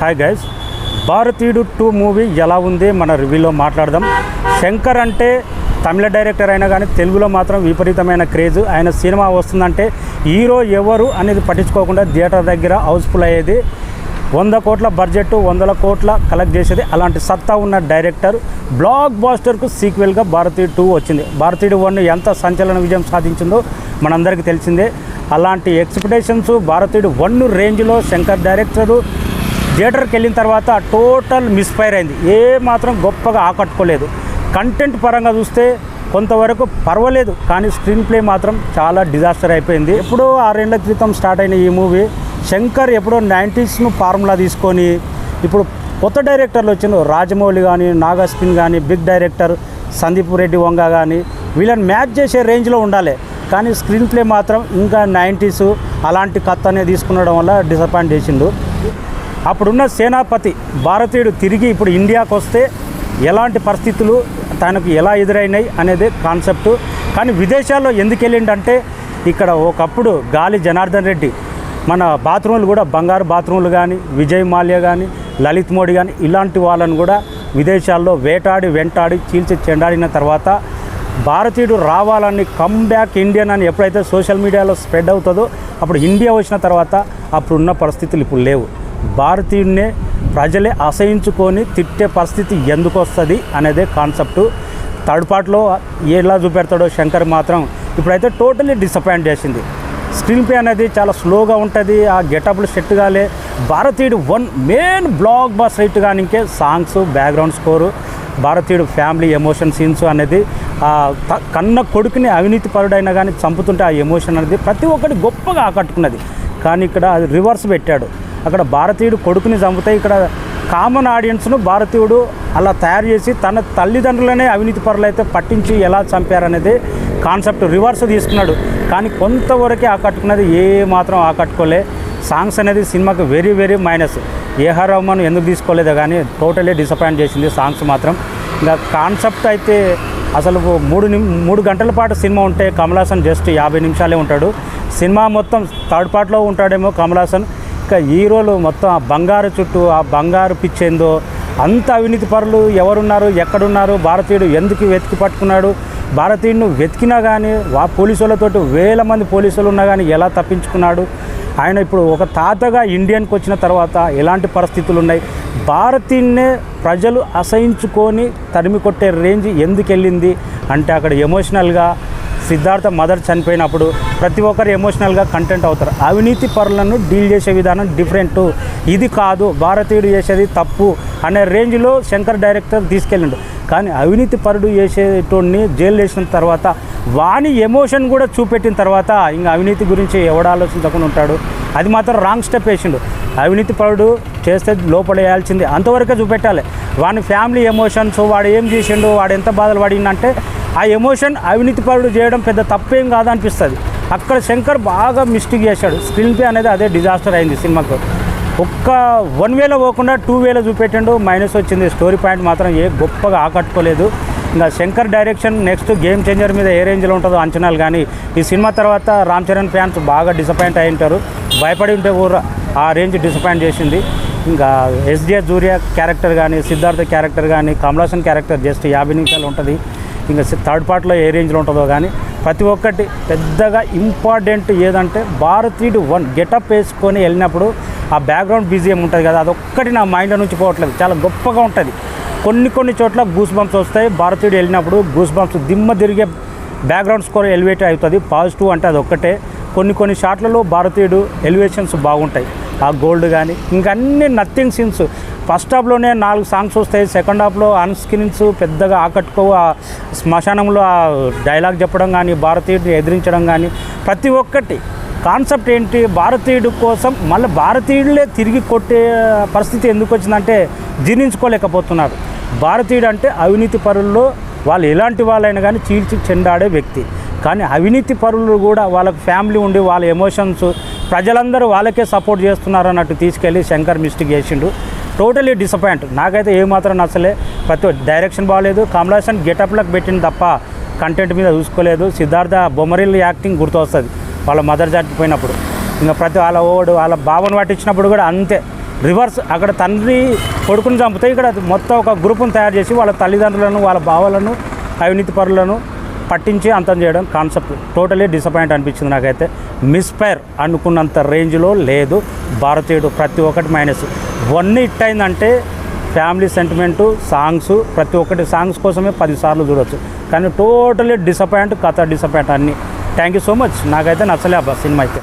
Hi guys, భారతీయుడు 2 movie ఎలా ఉంది మన రివ్యూలో మాట్లాడదాం. శంకర్ అంటే తమిళ డైరెక్టర్ అయినా కానీ తెలుగులో మాత్రం విపరీతమైన క్రేజ్. ఆయన సినిమా వస్తుందంటే హీరో ఎవరు అనేది పట్టించుకోకుండా థియేటర్ దగ్గర హౌస్ఫుల్ అయ్యేది. 100 కోట్ల బడ్జెట్ 100 కోట్ల కలెక్ట్ చేసేది. అలాంటి సత్తా ఉన్న డైరెక్టర్. బ్లాక్ బాస్టర్కు సీక్వెల్గా భారతీయుడు 2 వచ్చింది. భారతీయుడు 1 ఎంత సంచలన విజయం సాధించిందో మనందరికీ తెలిసిందే. అలాంటి ఎక్స్పెక్టేషన్స్ భారతీయుడు 1 రేంజ్లో శంకర్ డైరెక్టరు థియేటర్కి వెళ్ళిన తర్వాత టోటల్ మిస్ఫైర్ అయింది. ఏ మాత్రం గొప్పగా ఆకట్టుకోలేదు. కంటెంట్ పరంగా చూస్తే కొంతవరకు పర్వాలేదు, కానీ స్క్రీన్ ప్లే మాత్రం చాలా డిజాస్టర్ అయిపోయింది. ఎప్పుడో 6 ఏళ్ల క్రితం స్టార్ట్ అయిన ఈ మూవీ శంకర్ ఎప్పుడో 90స్ను ఫార్ములా తీసుకొని ఇప్పుడు కొత్త డైరెక్టర్లు వచ్చిన రాజమౌళి కానీ, నాగస్పిన్ కానీ, బిగ్ డైరెక్టర్ సందీప్ రెడ్డి వంగ కానీ వీళ్ళని మ్యాచ్ చేసే రేంజ్లో ఉండాలి. కానీ స్క్రీన్ ప్లే మాత్రం ఇంకా 90s అలాంటి కథ అనేది తీసుకునడం వల్ల డిసప్పాయింట్ చేసిండు. అప్పుడున్న సేనాపతి భారతీయుడు తిరిగి ఇప్పుడు ఇండియాకు వస్తే ఎలాంటి పరిస్థితులు తనకు ఎలా ఎదురైనాయి అనేది కాన్సెప్టు. కానీ విదేశాల్లో ఎందుకు వెళ్ళిండంటే ఇక్కడ ఒకప్పుడు గాలి జనార్దన్ రెడ్డి మన బాత్రూములు కూడా బంగారు బాత్రూములు కానీ, విజయ్ మాల్యా కానీ, లలిత్ మోడీ కానీ ఇలాంటి వాళ్ళను కూడా విదేశాల్లో వెంటాడి చీల్చి చెండాడిన తర్వాత భారతీయుడు రావాలని కమ్బ్యాక్ ఇండియన్ అని ఎప్పుడైతే సోషల్ మీడియాలో స్ప్రెడ్ అవుతుందో అప్పుడు ఇండియా వచ్చిన తర్వాత అప్పుడున్న పరిస్థితులు ఇప్పుడు లేవు. భారతీయుడినే ప్రజలే అసహించుకొని తిట్టే పరిస్థితి ఎందుకు వస్తుంది అనేదే కాన్సెప్టు. థర్డ్ పార్ట్లో ఎలా చూపెడతాడో శంకర్ మాత్రం ఇప్పుడైతే టోటలీ డిసప్పాయింట్ చేసింది. స్క్రీన్ ప్లే అనేది చాలా స్లోగా ఉంటుంది. ఆ గెటప్లు సెట్ కాలే. భారతీయుడు 1 మెయిన్ బ్లాక్ బస్టర్ హిట్ కానీ ఇంకే సాంగ్స్, బ్యాక్గ్రౌండ్ స్కోరు, భారతీయుడు ఫ్యామిలీ ఎమోషన్ సీన్స్ అనేది కన్న కొడుకుని అవినీతి పరుడైనా కానీ చంపుతుంటే ఆ ఎమోషన్ అనేది ప్రతి ఒక్కటి గొప్పగా ఆకట్టుకున్నది. కానీ ఇక్కడ అది రివర్స్ పెట్టాడు. అక్కడ భారతీయుడు కొడుకుని చంపితే ఇక్కడ కామన్ ఆడియన్స్ను భారతీయుడు అలా తయారు చేసి తన తల్లిదండ్రులనే అవినీతి పరులైతే పట్టించి ఎలా చంపారనేది కాన్సెప్ట్ రివర్స్ తీసుకున్నాడు. కానీ కొంతవరకే ఆకట్టుకున్నది, ఏ మాత్రం ఆకట్టుకోలే. సాంగ్స్ అనేది సినిమాకి very very minus. AR Rahman ఎందుకు తీసుకోలేదో కానీ టోటలీ డిసప్పాయింట్ చేసింది సాంగ్స్ మాత్రం. ఇంకా కాన్సెప్ట్ అయితే అసలు 3 గంటల పాటు సినిమా ఉంటే కమల్ హాసన్ జస్ట్ 50 నిమిషాలే ఉంటాడు. సినిమా మొత్తం థర్డ్ పార్ట్లో ఉంటాడేమో కమల్ హాసన్. ఇంకా హీరోలు మొత్తం ఆ బంగారు చుట్టూ ఆ బంగారు పిచ్చేందో అంత అవినీతి పరులు ఎవరున్నారు, ఎక్కడున్నారు, భారతీయుడు ఎందుకు వెతికి పట్టుకున్నాడు, భారతీయుడిని వెతికినా కానీ పోలీసులతోటి 1000 మంది పోలీసులు ఉన్నా కానీ ఎలా తప్పించుకున్నాడు, ఆయన ఇప్పుడు ఒక తాతగా ఇండియన్కి వచ్చిన తర్వాత ఎలాంటి పరిస్థితులు ఉన్నాయి, భారతీయున్నే ప్రజలు అసహించుకొని తరిమి కొట్టే రేంజ్ ఎందుకు వెళ్ళింది అంటే అక్కడ ఎమోషనల్గా సిద్ధార్థ మదర్ చనిపోయినప్పుడు ప్రతి ఒక్కరు ఎమోషనల్గా కంటెంట్ అవుతారు. అవినీతి పరులను డీల్ చేసే విధానం డిఫరెంట్. ఇది కాదు భారతీయుడు చేసేది తప్పు అనే రేంజ్లో శంకర్ డైరెక్టర్ తీసుకెళ్ళిండు. కానీ అవినీతి పరుడు చేసేటోడిని జైలు వేసిన తర్వాత వాని ఎమోషన్ కూడా చూపెట్టిన తర్వాత ఇంకా అవినీతి గురించి ఎవడు ఆలోచించకుండా ఉంటాడు. అది మాత్రం రాంగ్ స్టెప్ వేసిండు. అవినీతి పరుడు చేస్తే లోపడేయాల్సింది అంతవరకే చూపెట్టాలి. వాని ఫ్యామిలీ ఎమోషన్స్, వాడు ఏం చేసిండు, వాడు ఎంత బాధలు పడిందంటే ఆ ఎమోషన్ అవినీతి పరుడు చేయడం పెద్ద తప్పేం కాదనిపిస్తుంది. అక్కడ శంకర్ బాగా మిస్టేక్ చేశాడు. స్క్రీన్ ప్లే అనేది అదే డిజాస్టర్ అయింది సినిమాకు. ఒక్క 1 వేలో పోకుండా 2 వేలో చూపెట్టిండు, మైనస్ వచ్చింది. స్టోరీ పాయింట్ మాత్రం ఏ గొప్పగా ఆకట్టుకోలేదు. ఇంకా Shankar direction next game changer మీద ఏ రేంజ్లో ఉంటుందో అంచనాలు. కానీ ఈ సినిమా తర్వాత రామ్ చరణ్ ఫ్యాన్స్ బాగా డిసప్పాయింట్ అయి ఉంటారు. భయపడి ఉంటే కూడా ఆ రేంజ్ డిసప్పాయింట్ చేసింది. ఇంకా ఎస్జే సూర్య క్యారెక్టర్ కానీ, సిద్ధార్థ క్యారెక్టర్ కానీ, కమల్ హాసన్ క్యారెక్టర్ జస్ట్ 50 నిమిషాలు ఉంటుంది. ఇంకా థర్డ్ పార్ట్లో ఏ రేంజ్లో ఉంటుందో కానీ ప్రతి ఒక్కటి పెద్దగా ఇంపార్టెంట్ ఏదంటే భారతీయుడు 1 గెటప్ వేసుకొని వెళ్ళినప్పుడు ఆ బ్యాక్గ్రౌండ్ బీజిఎం ఉంటుంది కదా, అదొక్కటి నా మైండ్ నుంచి పోవట్లేదు. చాలా గొప్పగా ఉంటుంది. కొన్ని చోట్ల గూస్ బంప్స్ వస్తాయి. భారతీయుడు వెళ్ళినప్పుడు గూస్ బంప్స్ దిమ్మ తిరిగే బ్యాక్గ్రౌండ్ స్కోర్ ఎలివేట్ అవుతుంది. పాజిటివ్ అంటే అది ఒక్కటే. కొన్ని షాట్లలో భారతీయుడు ఎలివేషన్స్ బాగుంటాయి. ఆ గోల్డ్ కానీ ఇంకా అన్ని నథింగ్ సీన్స్. ఫస్ట్ హాఫ్లోనే 4 సాంగ్స్ వస్తాయి. సెకండ్ హాఫ్లో ఆన్ స్క్రీన్స్ పెద్దగా ఆకట్టుకోవు. ఆ శ్మశానంలో ఆ డైలాగ్ చెప్పడం కానీ, భారతీయుడిని ఎదిరించడం కానీ ప్రతి ఒక్కటి కాన్సెప్ట్ ఏంటి, భారతీయుడు కోసం మళ్ళీ భారతీయులే తిరిగి కొట్టే పరిస్థితి ఎందుకు వచ్చిందంటే జీర్ణించుకోలేకపోతున్నారు. భారతీయుడు అంటే అవినీతి పరుల్లో వాళ్ళు ఎలాంటి వాళ్ళైనా కానీ చీల్చి చెండాడే వ్యక్తి. కానీ అవినీతి పరులు కూడా వాళ్ళకు ఫ్యామిలీ ఉండి వాళ్ళ ఎమోషన్స్ ప్రజలందరూ వాళ్ళకే సపోర్ట్ చేస్తున్నారు అన్నట్టు తీసుకెళ్ళి శంకర్ మిస్టేక్ చేసిండు. Totally disappoint. నాకైతే ఏమాత్రం నచ్చలే. డైరెక్షన్ బాగాలేదు. కమల్ హాసన్ గెటప్లకు పెట్టింది తప్ప కంటెంట్ మీద చూసుకోలేదు. సిద్ధార్థ బొమ్మరిల్ యాక్టింగ్ గుర్తు వస్తుంది వాళ్ళ మదర్ చనిపోయినప్పుడు. ఇంకా ప్రతి వాళ్ళ బావను పట్టించినప్పుడు కూడా అంతే. రివర్స్. అక్కడ తండ్రి కొడుకుని చంపితే ఇక్కడ మొత్తం ఒక గ్రూప్ను తయారు చేసి వాళ్ళ తల్లిదండ్రులను వాళ్ళ భావాలను అవినీతి పరులను పట్టించి అంతం చేయడం కాన్సెప్ట్ టోటలీ డిసప్పాయింట్ అనిపించింది నాకైతే. మిస్ఫైర్ అనుకున్నంత రేంజ్లో లేదు భారతీయుడు. ప్రతి ఒక్కటి మైనస్. వన్ హిట్ అయిందంటే ఫ్యామిలీ సెంటిమెంటు, సాంగ్స్, ప్రతి ఒక్కటి సాంగ్స్ కోసమే 10 సార్లు చూడవచ్చు. కానీ టోటలీ డిసప్పాయింట్, కథ డిసప్పాయింట్ అన్నీ. Thank you so much. నాకైతే నచ్చలే అబ్బా సినిమా అయితే.